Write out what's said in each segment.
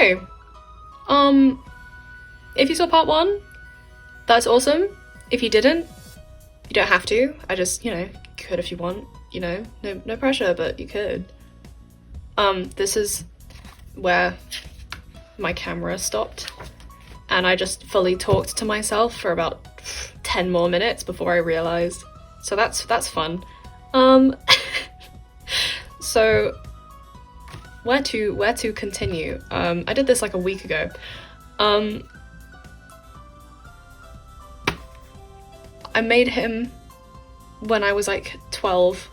okay. If you saw part 1, that's awesome. If you didn't, you don't have to. I just, you could if you want, no pressure, but you could. This is where my camera stopped, and I just fully talked to myself for about 10 more minutes before I realized. So that's fun. So where to continue? I did this like a week ago. I made him when I was like 12.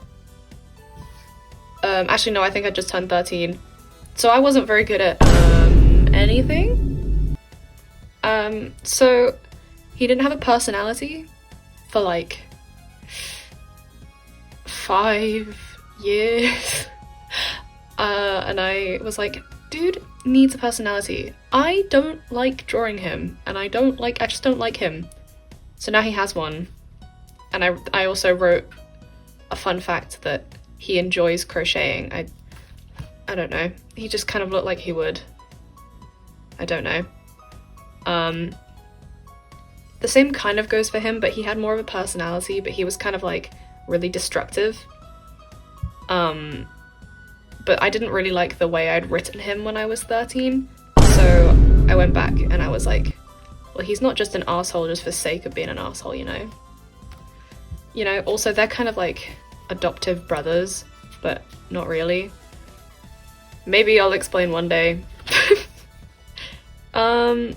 Actually no, I think I just turned 13. So I wasn't very good at anything. So he didn't have a personality for like 5 years. And I was like, dude needs a personality. I don't like drawing him, and I just don't like him. So now he has one. And I also wrote a fun fact that he enjoys crocheting. I don't know. He just kind of looked like he would. I don't know. The same kind of goes for him, but he had more of a personality, but he was kind of like really destructive. But I didn't really like the way I'd written him when I was 13. So I went back and I was like, well, he's not just an arsehole just for sake of being an arsehole, also they're kind of like adoptive brothers, but not really. Maybe I'll explain one day. I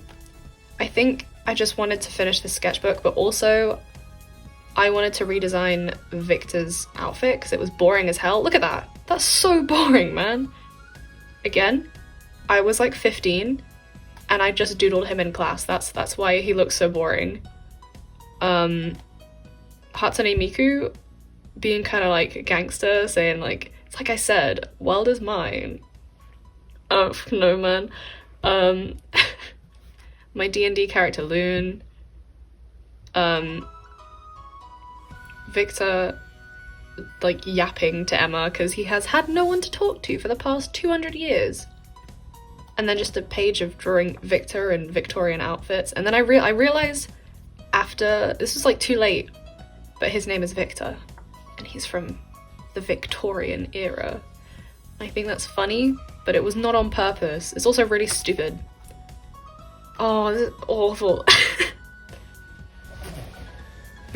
think I just wanted to finish the sketchbook, but also I wanted to redesign Victor's outfit because it was boring as hell. Look at that. That's so boring, man. Again, I was like 15 and I just doodled him in class. That's why he looks so boring. Hatsune Miku being kind of like a gangster, saying like, it's like I said, world is mine. Oh, no, man. My D&D character, Loon. Victor, like, yapping to Emma because he has had no one to talk to for the past 200 years. And then just a page of drawing Victor in Victorian outfits. And then I realized after, this was like too late, but his name is Victor. And he's from the Victorian era. I think that's funny, but it was not on purpose. It's also really stupid. Oh, this is awful.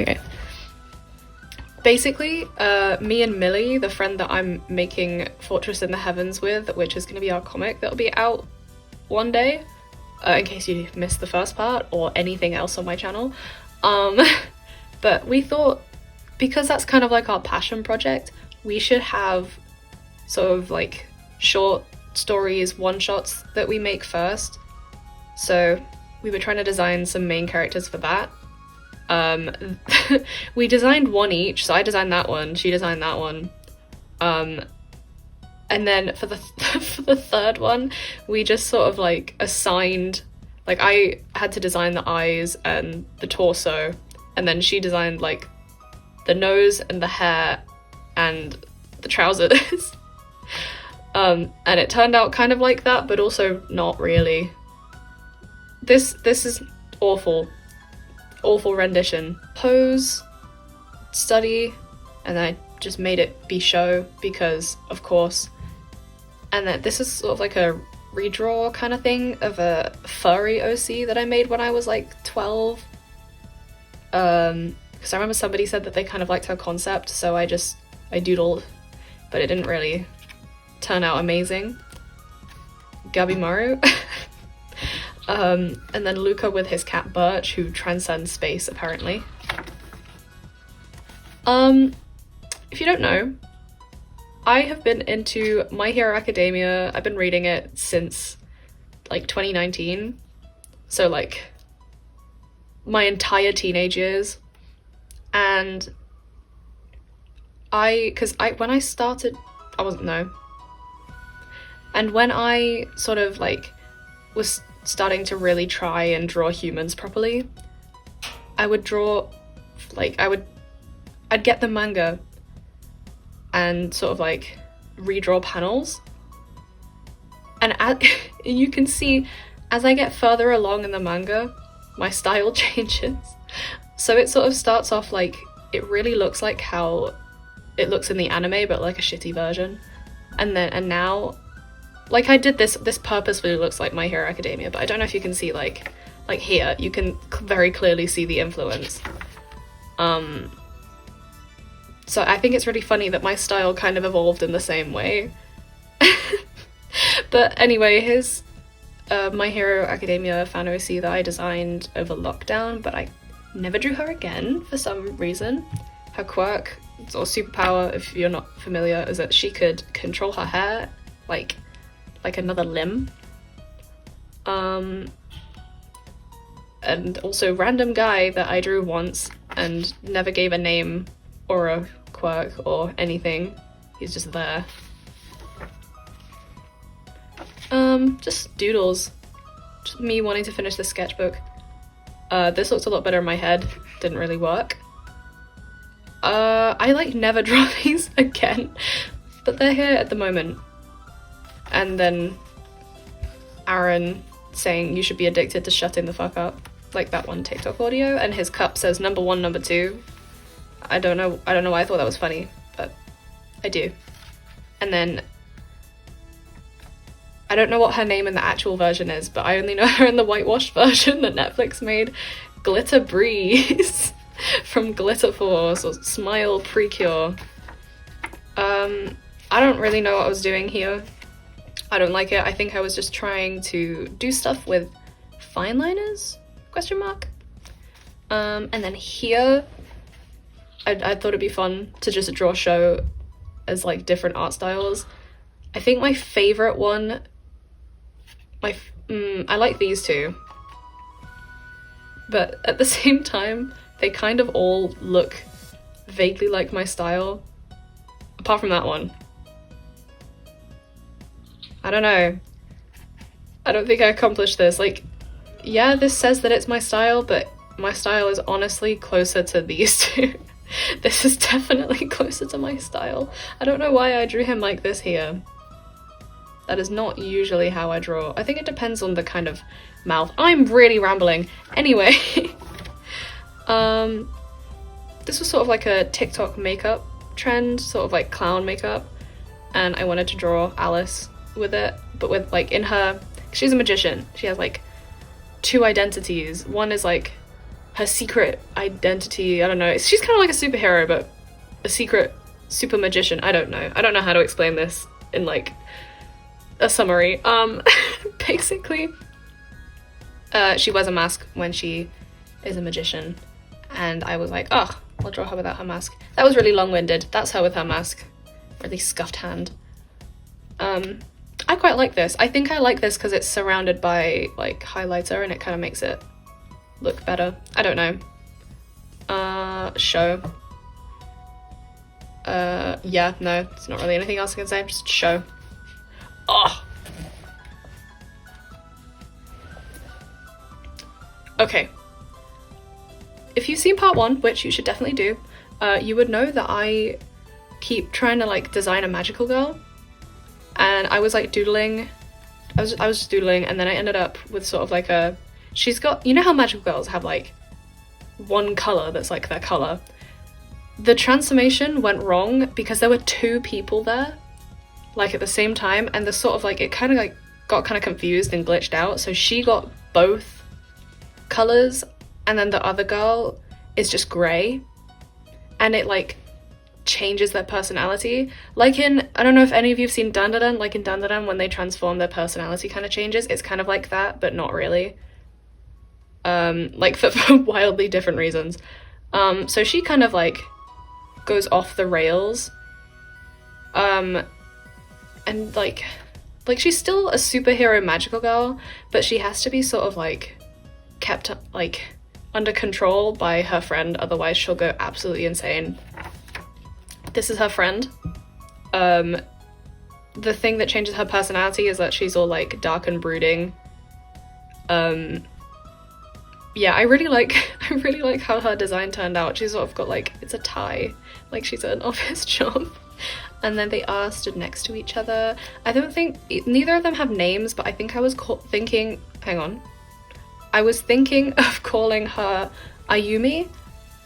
Okay. Basically, me and Millie, the friend that I'm making Fortress in the Heavens with, which is going to be our comic that'll be out one day, in case you missed the first part or anything else on my channel. But we thought, because that's kind of like our passion project, we should have sort of like short stories, one-shots that we make first. So we were trying to design some main characters for that. We designed one each, so I designed that one, she designed that one. And then for the for the third one, we just sort of like assigned, like I had to design the eyes and the torso, and then she designed like the nose and the hair and the trousers. And it turned out kind of like that, but also not really. This is awful rendition. Pose, study, and then I just made it be show because of course. And then this is sort of like a redraw kind of thing of a furry OC that I made when I was like 12. Because I remember somebody said that they kind of liked her concept, so I doodled, but it didn't really turn out amazing. Gabimaru. And then Luca with his cat Birch, who transcends space, apparently. If you don't know, I have been into My Hero Academia. I've been reading it since, like, 2019. So, like, my entire teenage years. And when I started, I wasn't, no. And when I sort of, like, was starting to really try and draw humans properly, I would draw, like, I'd get the manga and sort of like redraw panels, And you can see, as I get further along in the manga, my style changes. So it sort of starts off like, it really looks like how it looks in the anime, but like a shitty version. And now, like I did this purposefully looks like My Hero Academia, but I don't know if you can see like here, you can very clearly see the influence. So I think it's really funny that my style kind of evolved in the same way. But anyway, here's My Hero Academia fan OC that I designed over lockdown, but I never drew her again for some reason. Her quirk, or superpower, if you're not familiar, is that she could control her hair like another limb. And also random guy that I drew once and never gave a name or a quirk or anything. He's just there. Just doodles. Just me wanting to finish the sketchbook. This looks a lot better in my head. Didn't really work. I like never draw these again, but they're here at the moment. And then Aaron saying you should be addicted to shutting the fuck up, like that one TikTok audio, and his cup says number 1, number 2. I don't know why I thought that was funny, but I do. And then I don't know what her name in the actual version is, but I only know her in the whitewashed version that Netflix made. Glitter Breeze from Glitter Force, or Smile Precure. I don't really know what I was doing here. I don't like it. I think I was just trying to do stuff with fine liners? Question mark. And then here, I thought it'd be fun to just draw show as like different art styles. I think my favorite one, I like these two, but at the same time, they kind of all look vaguely like my style, apart from that one. I don't know. I don't think I accomplished this. Like, yeah, this says that it's my style, but my style is honestly closer to these two. This is definitely closer to my style. I don't know why I drew him like this here. That is not usually how I draw. I think it depends on the kind of mouth. I'm really rambling. Anyway, this was sort of like a TikTok makeup trend, sort of like clown makeup, and I wanted to draw Alice with it, but with like in her, she's a magician. She has like 2 identities. One is like her secret identity. I don't know. She's kind of like a superhero, but a secret super magician. I don't know how to explain this in like a summary. Basically, she wears a mask when she is a magician, and I was like, oh, I'll draw her without her mask. That was really long-winded. That's her with her mask. Really scuffed hand. I quite like this. I think I like this because it's surrounded by like highlighter and it kind of makes it look better. I don't know. Show. Yeah, no, it's not really anything else I can say. Just show. Oh. Okay. If you've seen part 1, which you should definitely do, you would know that I keep trying to like design a magical girl. And I was like doodling, I was just doodling, and then I ended up with sort of like a, she's got, you know how magical girls have like one color that's like their color? The transformation went wrong because there were 2 people there, like at the same time, and the sort of like, it kind of like got kind of confused and glitched out. So she got both colors, and then the other girl is just gray, and it like changes their personality. Like in, I don't know if any of you have seen Dandadan, like in Dandadan when they transform, their personality kind of changes. It's kind of like that, but not really. Like for wildly different reasons. So she kind of like goes off the rails. And like she's still a superhero magical girl, but she has to be sort of like kept like under control by her friend, otherwise she'll go absolutely insane. This is her friend. The thing that changes her personality is that she's all like dark and brooding. Yeah, I really like how her design turned out. She's sort of got like, it's a tie, like she's at an office job. And then they are stood next to each other. I don't think, neither of them have names, but I think I was thinking, hang on. I was thinking of calling her Ayumi,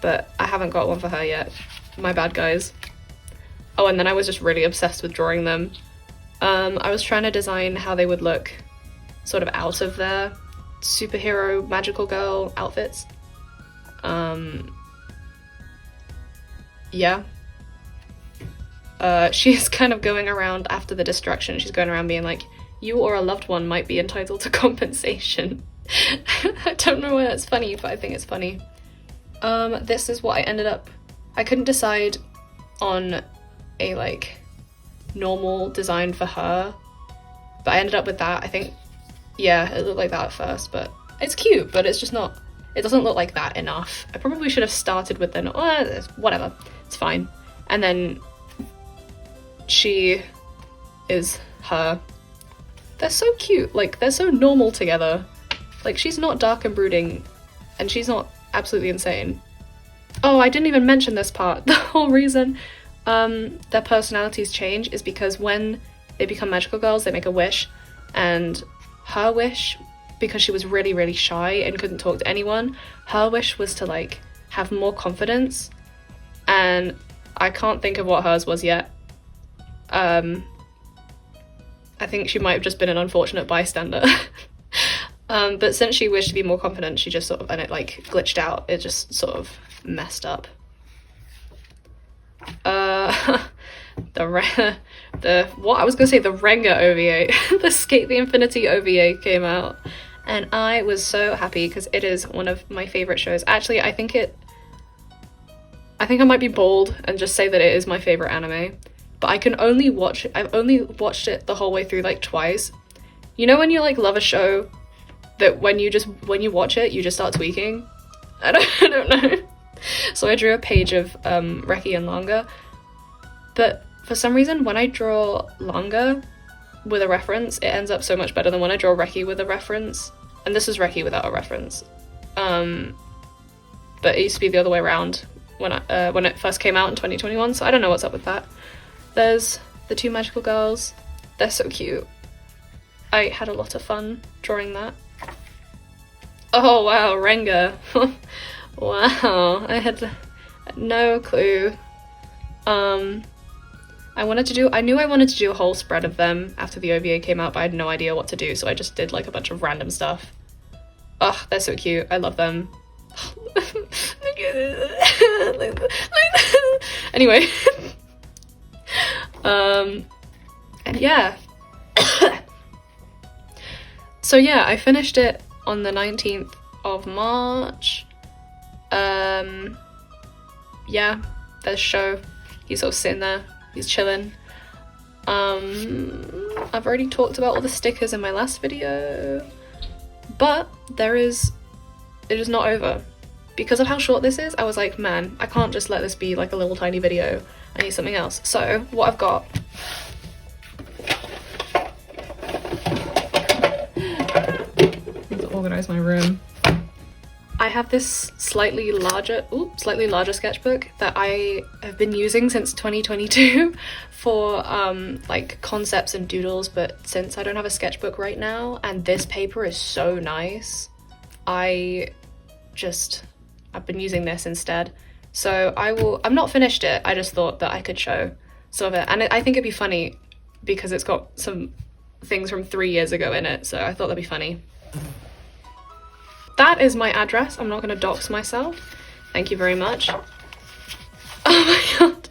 but I haven't got one for her yet. My bad, guys. Oh, and then I was just really obsessed with drawing them. I was trying to design how they would look sort of out of their superhero magical girl outfits. Yeah. She's kind of going around after the destruction. She's going around being like, you or a loved one might be entitled to compensation. I don't know why that's funny, but I think it's funny. This is what I ended up... I couldn't decide on a, like, normal design for her, but I ended up with that. I think, yeah, it looked like that at first, but it's cute, but it's just not... It doesn't look like that enough. I probably should have started with the... whatever, it's fine. And then she is her. They're so cute, like, they're so normal together. Like, she's not dark and brooding, and she's not absolutely insane. Oh, I didn't even mention this part. The whole reason their personalities change is because when they become magical girls, they make a wish, and her wish, because she was really, really shy and couldn't talk to anyone, her wish was to, like, have more confidence, and I can't think of what hers was yet. I think she might have just been an unfortunate bystander. But since she wished to be more confident, she just sort of, and it, like, glitched out. It just sort of messed up. The Renga OVA, the Skate the Infinity OVA came out, and I was so happy because it is one of my favorite shows. Actually, I think I might be bold and just say that it is my favorite anime, but I've only watched it the whole way through, like, twice. You know when you, like, love a show that when you watch it, you just start tweaking? I don't know. So I drew a page of Reki and Langa, but for some reason when I draw Langa with a reference, it ends up so much better than when I draw Reki with a reference. And this is Reki without a reference. But it used to be the other way around when it first came out in 2021, so I don't know what's up with that. There's the two magical girls. They're so cute. I had a lot of fun drawing that. Oh wow, Renga. Wow, I had no clue. I knew I wanted to do a whole spread of them after the OVA came out, but I had no idea what to do, so I just did, like, a bunch of random stuff. Ugh, they're so cute. I love them. Anyway. And yeah. So yeah, I finished it on the 19th of March. Yeah, there's Sho. He's sort of sitting there. He's chilling. I've already talked about all the stickers in my last video, but it is not over. Because of how short this is, I was like, man, I can't just let this be like a little tiny video. I need something else. So what I've got to organize my room. I have this slightly larger sketchbook that I have been using since 2022 for like concepts and doodles, but since I don't have a sketchbook right now and this paper is so nice, I've been using this instead. So I'm not finished it, I just thought that I could show some of it, and I think it'd be funny because it's got some things from 3 years ago in it, so I thought that'd be funny. That is my address. I'm not going to dox myself. Thank you very much. Oh my god.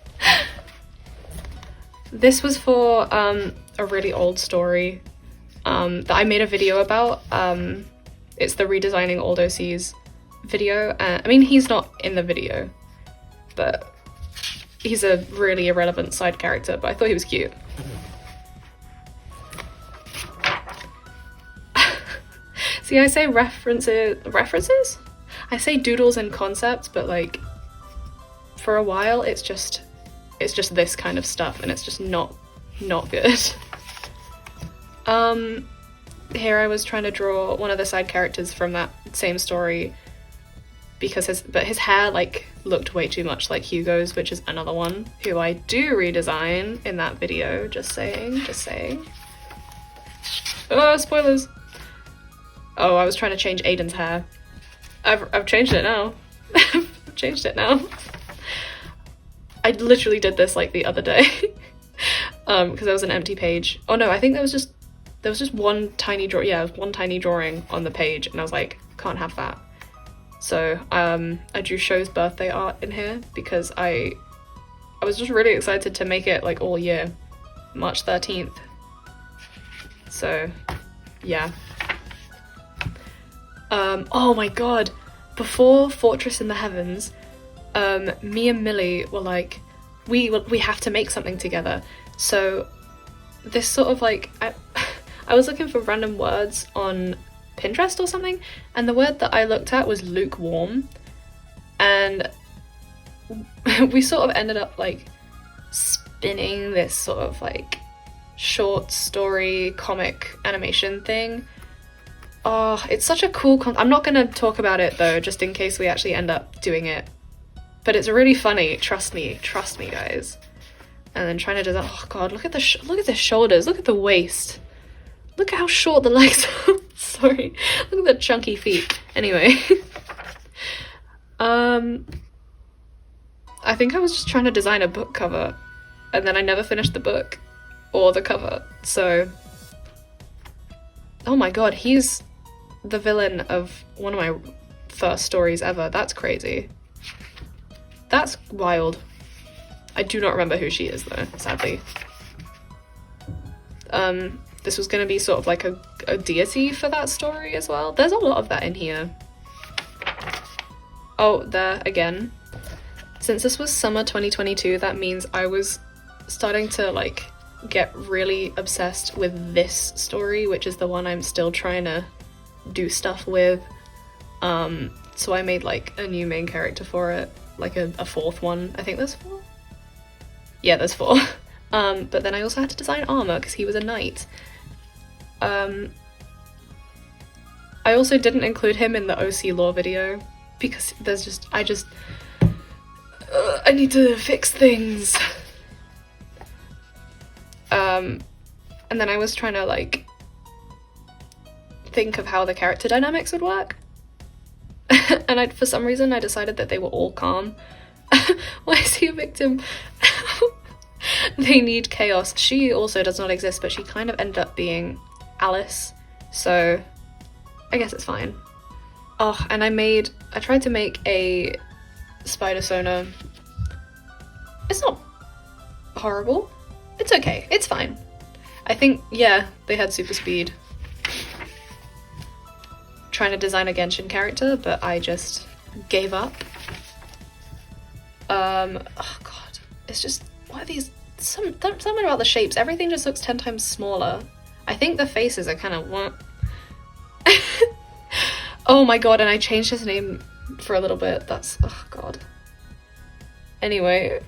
This was for a really old story that I made a video about. It's the redesigning old OCs video. I mean, he's not in the video, but he's a really irrelevant side character, but I thought he was cute. See, I say references? I say doodles and concepts, but like for a while it's just this kind of stuff and it's just not good. Here I was trying to draw one of the side characters from that same story because his hair like looked way too much like Hugo's, which is another one who I do redesign in that video, just saying, just saying. Oh, spoilers! Oh, I was trying to change Aiden's hair. I've changed it now. I've changed it now. I literally did this like the other day. Because there was an empty page. Oh no, I think there was just one tiny draw. Yeah, one tiny drawing on the page, and I was like, can't have that. So I drew Show's birthday art in here because I was just really excited to make it like all year, March 13th. So yeah. Oh my god, before Fortress in the Heavens, me and Millie were like, we have to make something together. So this sort of like, I was looking for random words on Pinterest or something, and the word that I looked at was lukewarm, and we sort of ended up like spinning this sort of like short story comic animation thing. Oh, it's such a cool I'm not gonna talk about it though, just in case we actually end up doing it, but it's really funny, trust me guys. And then trying to design, oh god, look at the shoulders, look at the waist, look at how short the legs are. Sorry, look at the chunky feet. Anyway, I think I was just trying to design a book cover, and then I never finished the book or the cover. So, oh my god, he's the villain of one of my first stories ever. That's crazy. That's wild. I do not remember who she is though, sadly. This was going to be sort of like a deity for that story as well. There's a lot of that in here. Oh, there again. Since this was summer 2022, that means I was starting to like get really obsessed with this story, which is the one I'm still trying to do stuff with. So I made like a new main character for it, like a fourth one. I think there's 4? Yeah, there's 4. But then I also had to design armor because he was a knight. I also didn't include him in the OC lore video because there's just, I need to fix things. And then I was trying to like think of how the character dynamics would work. And for some reason I decided that they were all calm. Why is he a victim? They need chaos. She also does not exist, but she kind of ended up being Alice, so I guess it's fine. Oh, and I tried to make a spider sonar. It's not horrible. It's okay. It's fine. I think, yeah, they had super speed. Trying to design a Genshin character, but I just gave up. Oh god, it's just, what are these, something about the shapes, everything just looks 10 times smaller. I think the faces are kind of what. Oh my god, and I changed his name for a little bit. That's, oh god. Anyway,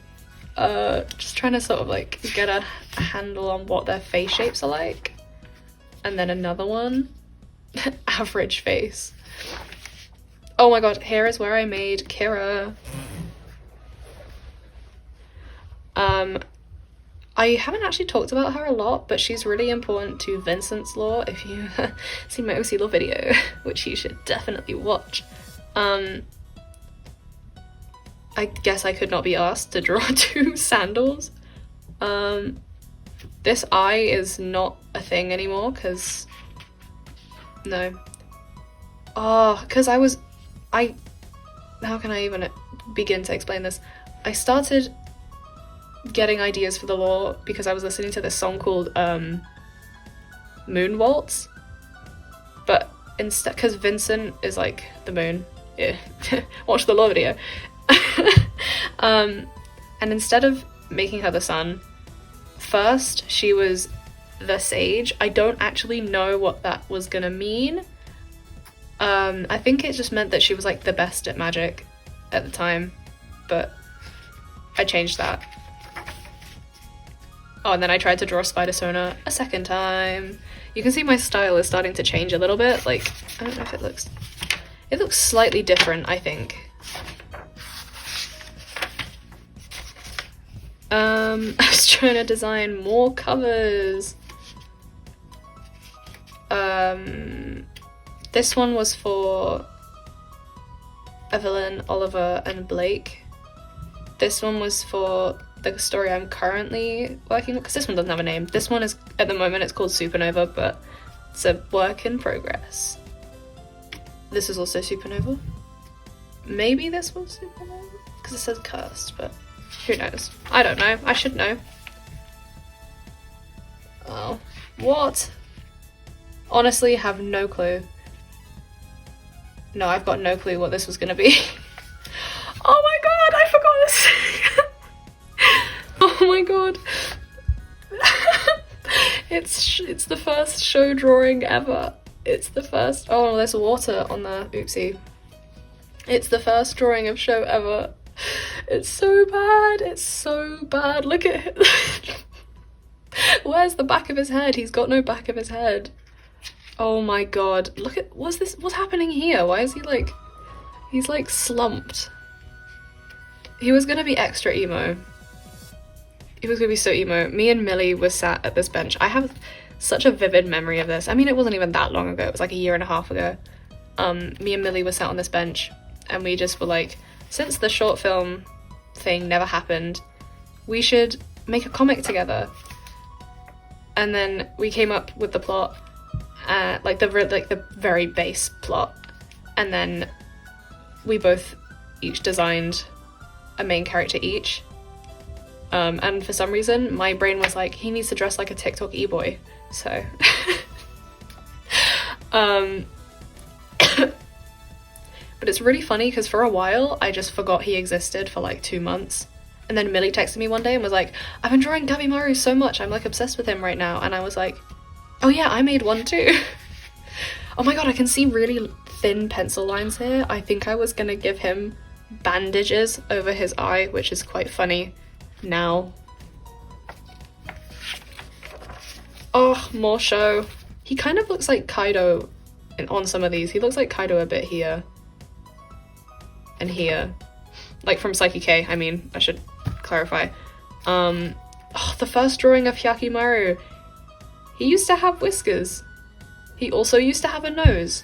just trying to sort of like get a handle on what their face shapes are like. And then another one, average face. Oh my god, here is where I made Kira. I haven't actually talked about her a lot, but she's really important to Vincent's lore. If you seen my OC lore video, which you should definitely watch. I guess I could not be asked to draw 2 sandals. This eye is not a thing anymore, because no. Oh, because how can I even begin to explain this? I started getting ideas for the lore because I was listening to this song called Moon Waltz, but instead, because Vincent is like the moon, yeah. Watch the lore video. And instead of making her the sun, first she was the sage. I don't actually know what that was gonna mean. I think it just meant that she was like the best at magic at the time, but I changed that. Oh, and then I tried to draw Spider Sona a second time. You can see my style is starting to change a little bit. Like, I don't know if it looks slightly different, I think. I was trying to design more covers. This one was for Evelyn, Oliver, and Blake. This one was for the story I'm currently working on, because this one doesn't have a name. This one is, at the moment, it's called Supernova, but it's a work in progress. This is also Supernova. Maybe this one's Supernova? Because it says cursed, but who knows? I don't know. I should know. Oh. What? Honestly, have no clue. No, I've got no clue what this was gonna be. Oh my god, I forgot this. Oh my god. It's the first show drawing ever. It's the first. Oh, there's water on there. Oopsie. It's the first drawing of show ever. It's so bad. It's so bad. Look at it. Where's the back of his head? He's got no back of his head. Oh my god. Look at, what's happening here? Why is he like, he's like slumped. He was gonna be extra emo. He was gonna be so emo. Me and Millie were sat at this bench. I have such a vivid memory of this. I mean, it wasn't even that long ago. It was like a year and a half ago. Me and Millie were sat on this bench and we just were like, since the short film thing never happened, we should make a comic together. And then we came up with the plot, like the very base plot, and then we both each designed a main character each. And for some reason, my brain was like, he needs to dress like a TikTok e-boy. So, but it's really funny because for a while, I just forgot he existed for like 2 months. And then Millie texted me one day and was like, I've been drawing Gabimaru so much, I'm like obsessed with him right now. And I was like, oh yeah, I made one too. Oh my god, I can see really thin pencil lines here. I think I was gonna give him bandages over his eye, which is quite funny now. Oh, more show. He kind of looks like Kaido on some of these. He looks like Kaido a bit here. And here. Like from Psyche K, I mean, I should clarify. Oh, the first drawing of Hyakimaru. He used to have whiskers. He also used to have a nose.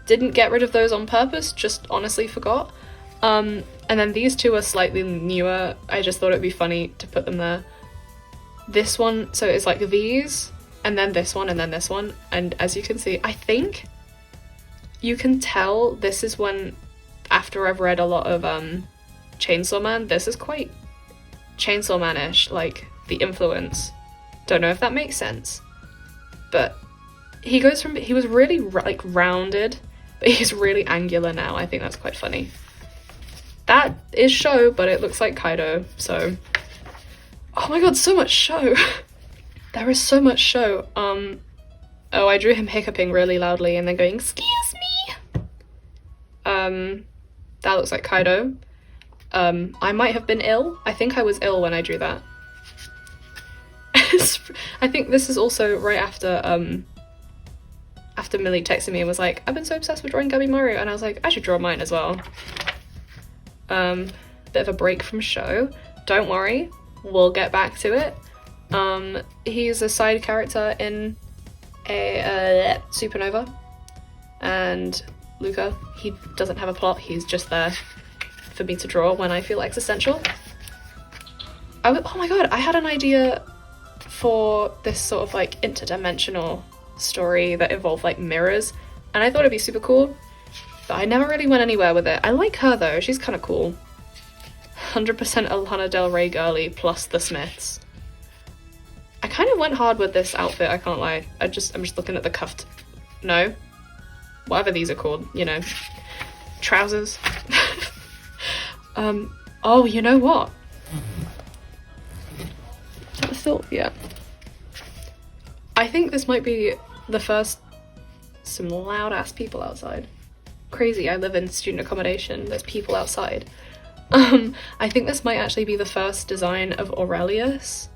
Didn't get rid of those on purpose, just honestly forgot. And then these two are slightly newer. I just thought it'd be funny to put them there. This one, so it's like these, and then this one, and then this one. And as you can see, I think you can tell this is when, after I've read a lot of Chainsaw Man, this is quite Chainsaw Man-ish, like the influence. Don't know if that makes sense. But he goes from, he was really like rounded, but he's really angular now. I think that's quite funny. That is show, but it looks like Kaido, so. Oh my god, so much show. There is so much show. Oh, I drew him hiccuping really loudly and then going, excuse me. That looks like Kaido. I might have been ill. I think I was ill when I drew that. I think this is also right after after Millie texted me and was like, I've been so obsessed with drawing Gabimaru, and I was like, I should draw mine as well. Bit of a break from show. Don't worry, we'll get back to it. He's a side character in a Supernova, and Luca, he doesn't have a plot, he's just there for me to draw when I feel existential. Oh my god, I had an idea for this sort of like interdimensional story that involved like mirrors, and I thought it'd be super cool, but I never really went anywhere with it. I like her though, she's kind of cool. 100% a Lana Del Rey girly plus the Smiths. I kind of went hard with this outfit, I can't lie. I'm just looking at the cuffed, no, whatever these are called, you know, trousers. Oh, you know what? I thought, yeah. I think this might be the first, some loud ass people outside. Crazy, I live in student accommodation, there's people outside. I think this might actually be the first design of Aurelius.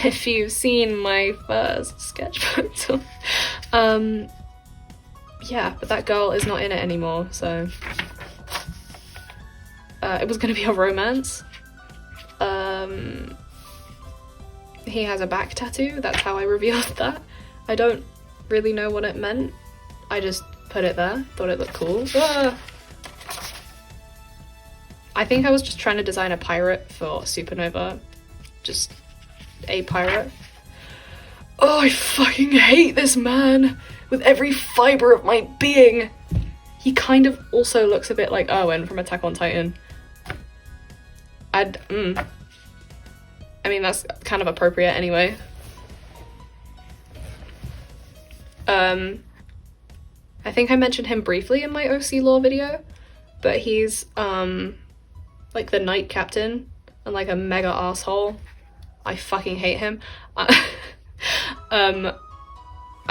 If you've seen my first sketchbook. Yeah, but that girl is not in it anymore, so. It was gonna be a romance. He has a back tattoo. That's how I revealed that. I don't really know what it meant. I just put it there. Thought it looked cool. Ah! I think I was just trying to design a pirate for Supernova. Just a pirate. Oh, I fucking hate this man with every fibre of my being. He kind of also looks a bit like Erwin from Attack on Titan. I mean, that's kind of appropriate anyway. I think I mentioned him briefly in my OC lore video, but he's like the knight captain and like a mega asshole. I fucking hate him. I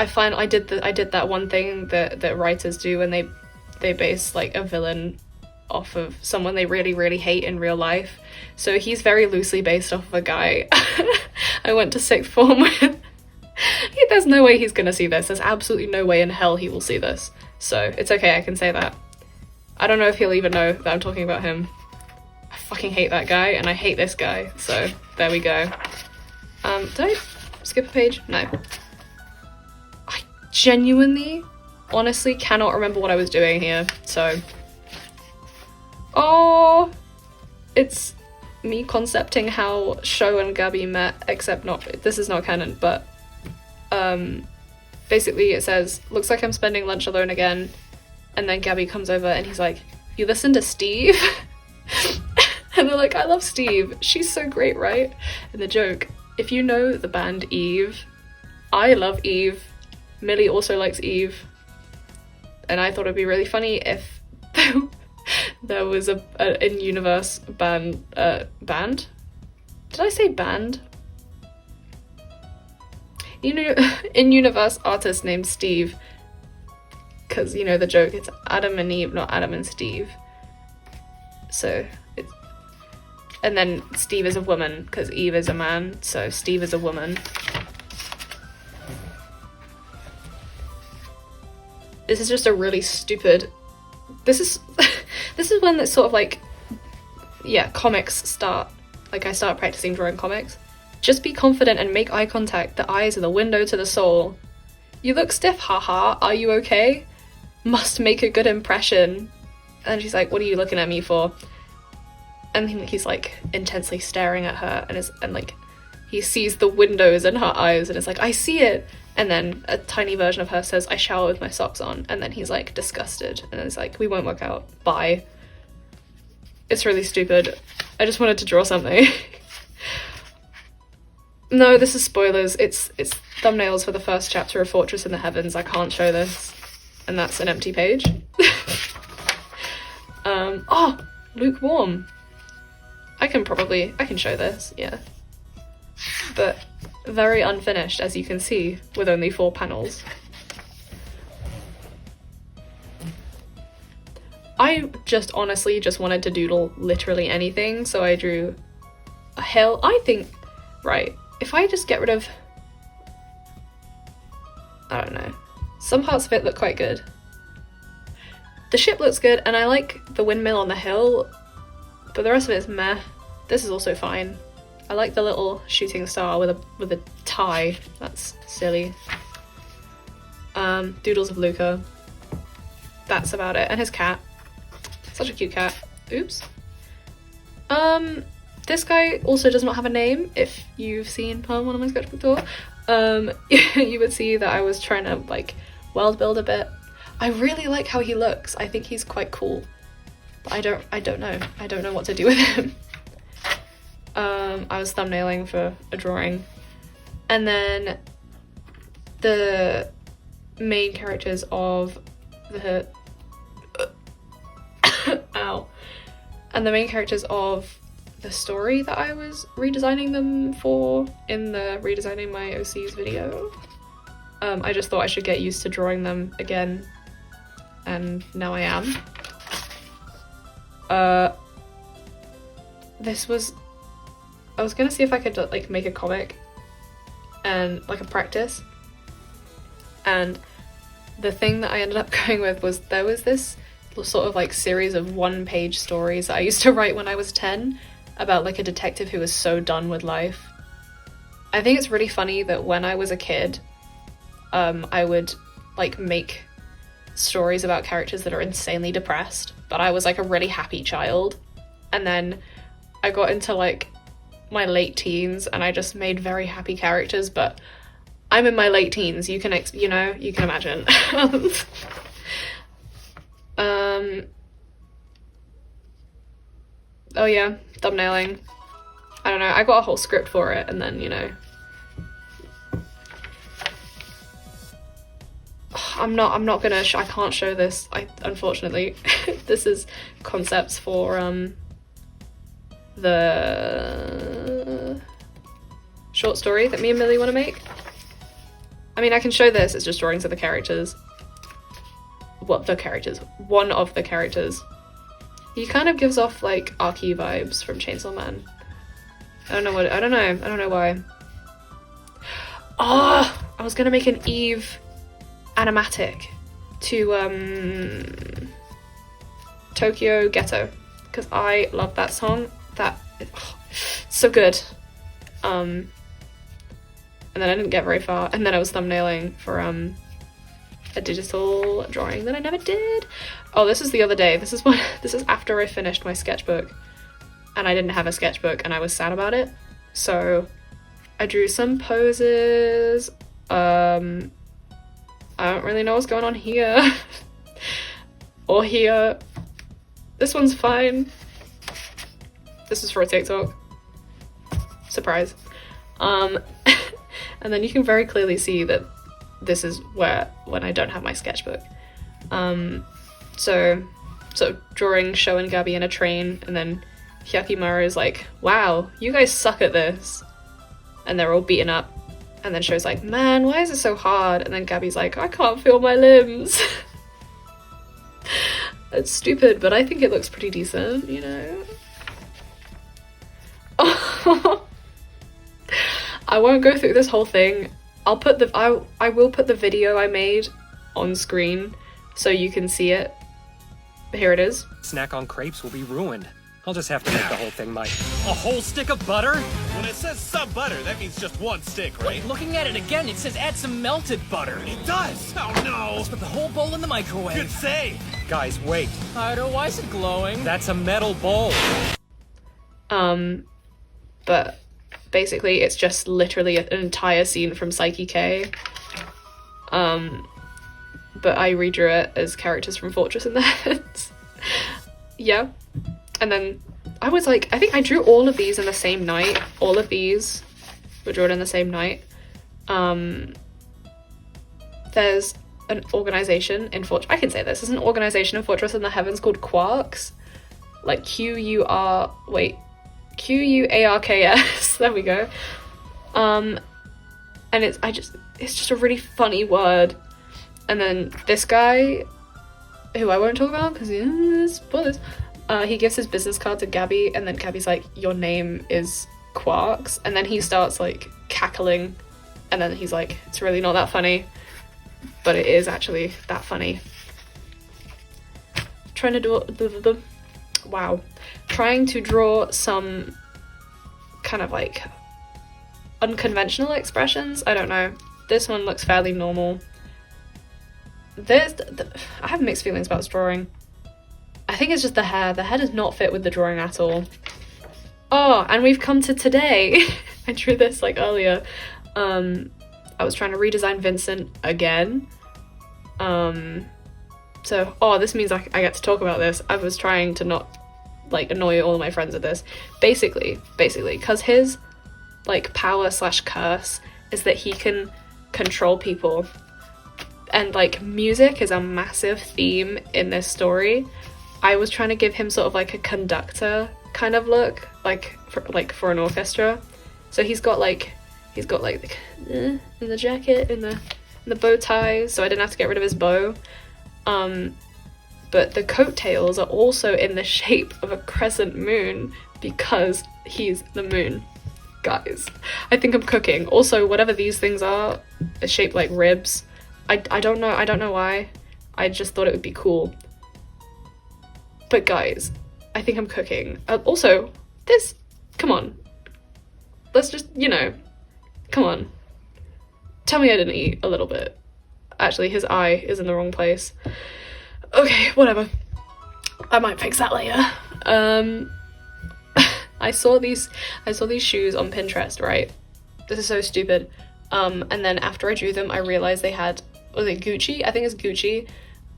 find I did that one thing that writers do when they base like a villain off of someone they really hate in real life. So he's very loosely based off of a guy I went to sixth form with. There's no way he's gonna see this. There's absolutely no way in hell he will see this. So it's okay, I can say that. I don't know if he'll even know that I'm talking about him. I fucking hate that guy and I hate this guy. So there we go. Did I skip a page? No. I genuinely, honestly cannot remember what I was doing here, so. Oh, it's me concepting how Sho and Gabby met, except this is not canon, but basically it says, looks like I'm spending lunch alone again, and then Gabby comes over and he's like, you listen to Steve? And they're like, I love Steve, she's so great, right? And the joke, if you know the band Eve, I love Eve, Millie also likes Eve, and I thought it'd be really funny if there was a in-universe band. Did I say band? In-universe artist named Steve. Because, you know, the joke, it's Adam and Eve, not Adam and Steve. So, it's... And then Steve is a woman, because Eve is a man, so Steve is a woman. This is just a really stupid... This is when it's sort of like, yeah, comics start. Like, I start practicing drawing comics. Just be confident and make eye contact. The eyes are the window to the soul. You look stiff, haha. Are you okay? Must make a good impression. And she's like, what are you looking at me for? And he's like intensely staring at her, and like he sees the windows in her eyes and is like, I see it. And then a tiny version of her says, I shower with my socks on. And then he's like disgusted and it's like, we won't work out. Bye. It's really stupid. I just wanted to draw something. No, this is spoilers. It's thumbnails for the first chapter of Fortress in the Heavens. I can't show this. And that's an empty page. Oh, lukewarm. I can show this, yeah. But very unfinished, as you can see, with only 4 panels. I just honestly just wanted to doodle literally anything, so I drew a hill. I think, right, if I just get rid of, I don't know, some parts of it look quite good. The ship looks good, and I like the windmill on the hill, but the rest of it is meh. This is also fine. I like the little shooting star with a tie. That's silly. Doodles of Luca. That's about it. And his cat. Such a cute cat. Oops. This guy also does not have a name. If you've seen one of my sketchbook tour, you would see that I was trying to like world build a bit. I really like how he looks. I think he's quite cool. But I don't know. I don't know what to do with him. I was thumbnailing for a drawing. And then the main characters of the ow. And the main characters of the story that I was redesigning them for in the redesigning my OCs video. I just thought I should get used to drawing them again, and now I am. I was gonna see if I could like make a comic and like a practice, and the thing that I ended up going with was there was this sort of like series of 1-page stories that I used to write when I was 10, about like a detective who was so done with life. I think it's really funny that when I was a kid, I would like make stories about characters that are insanely depressed, but I was like a really happy child. And then I got into like my late teens and I just made very happy characters, but I'm in my late teens, you can imagine. Oh yeah, thumbnailing. I don't know, I got a whole script for it, and then, you know, I'm not gonna, I can't show this, unfortunately. This is concepts for, the short story that me and Millie want to make. I mean, I can show this, it's just drawings of the characters. Well, the characters. One of the characters. He kind of gives off, like, Arky vibes from Chainsaw Man. I don't know why. Oh! I was gonna make an Eve animatic to, Tokyo Ghetto. Because I love that song. That is so good. And then I didn't get very far. And then I was thumbnailing for, a digital drawing that I never did. Oh, this is the other day. This is after I finished my sketchbook and I didn't have a sketchbook and I was sad about it. So I drew some poses. I don't really know what's going on here or here. This one's fine. This is for a TikTok. Surprise. And then you can very clearly see that this is when I don't have my sketchbook. So drawing Sho and Gabby in a train, and then Hyakimaru is like, wow, you guys suck at this. And they're all beaten up. And then Sho's like, man, why is it so hard? And then Gabby's like, I can't feel my limbs. It's stupid, but I think it looks pretty decent, you know? I won't go through this whole thing. I will put the video I made on screen so you can see it. Here it is. Snack on crepes will be ruined. I'll just have to make the whole thing mine. A whole stick of butter? When it says some butter, that means just one stick, right? Looking at it again, it says add some melted butter. It does! Oh no! Let's put the whole bowl in the microwave. Good save! Guys, wait. Hydo, why is it glowing? That's a metal bowl. But basically it's just literally an entire scene from Psyche K. But I redrew it as characters from Fortress in the Heads. Yeah. And then I was like, I think I drew all of these in the same night. All of these were drawn in the same night. There's an organization in Fortress, I can say this, there's an organization in Fortress in the Heavens called Quarks. Like Quarks, there we go. And it's just a really funny word. And then this guy, who I won't talk about because spoilers, he gives his business card to Gabby, and then Gabby's like, your name is Quarks, and then he starts like cackling, and then he's like, it's really not that funny, but it is actually that funny. Trying to draw some kind of like unconventional expressions. I don't know. This one looks fairly normal. I have mixed feelings about this drawing. I think it's just the hair. The hair does not fit with the drawing at all. Oh, and we've come to today. I drew this like earlier. I was trying to redesign Vincent again. This means I get to talk about this. I was trying to not like annoy all of my friends with this. Basically, because his like power / curse is that he can control people. And like music is a massive theme in this story. I was trying to give him sort of like a conductor kind of look, for an orchestra. So he's got like in the jacket, in the bow tie, so I didn't have to get rid of his bow. But the coattails are also in the shape of a crescent moon because he's the moon. Guys, I think I'm cooking. Also, whatever these things are shaped like ribs. I don't know why. I just thought it would be cool. But guys, I think I'm cooking. Also, this Come on. Let's just, you know, come on. Tell me I didn't eat a little bit. Actually, his eye is in the wrong place. Okay, whatever. I might fix that later. I saw these shoes on Pinterest, right? This is so stupid. And then after I drew them, I realized they had, was it Gucci? I think it's Gucci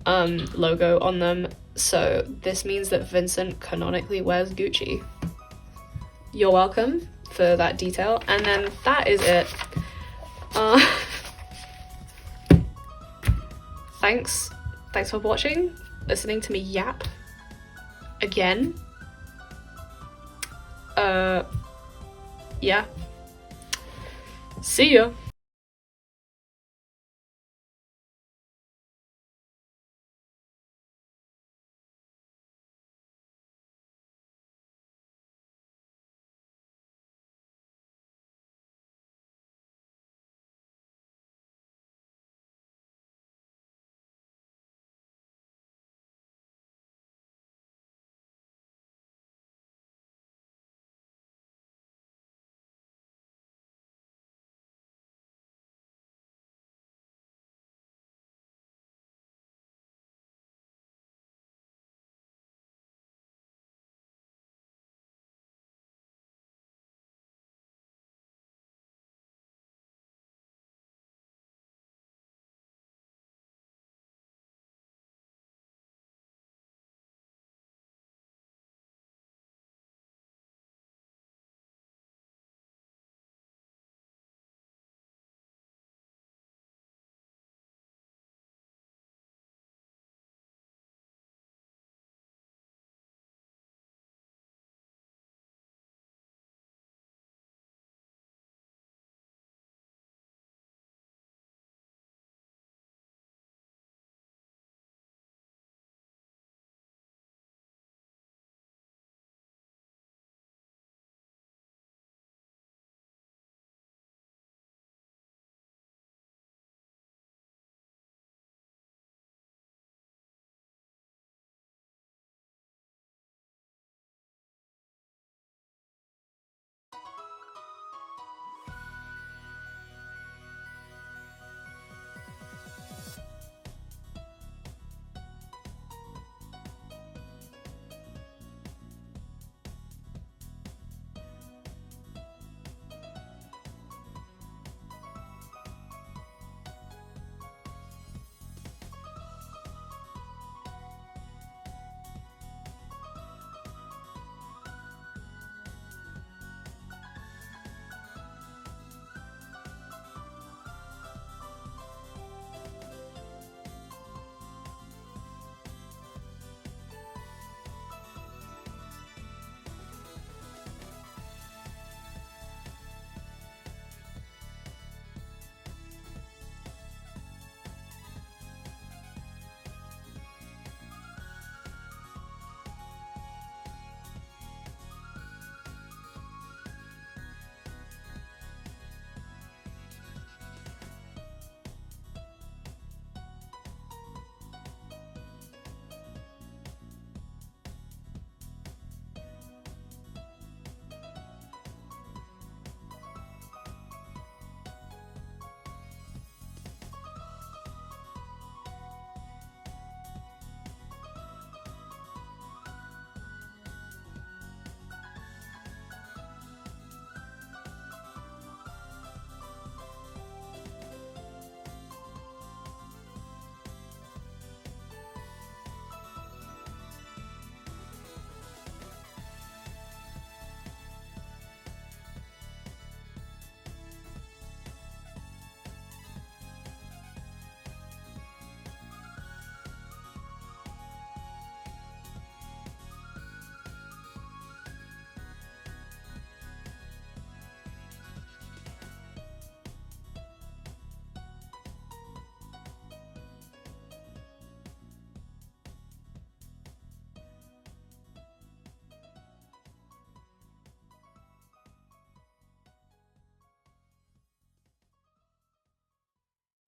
logo on them. So this means that Vincent canonically wears Gucci. You're welcome for that detail. And then that is it. Thanks for watching, listening to me yap again. Yeah. See ya.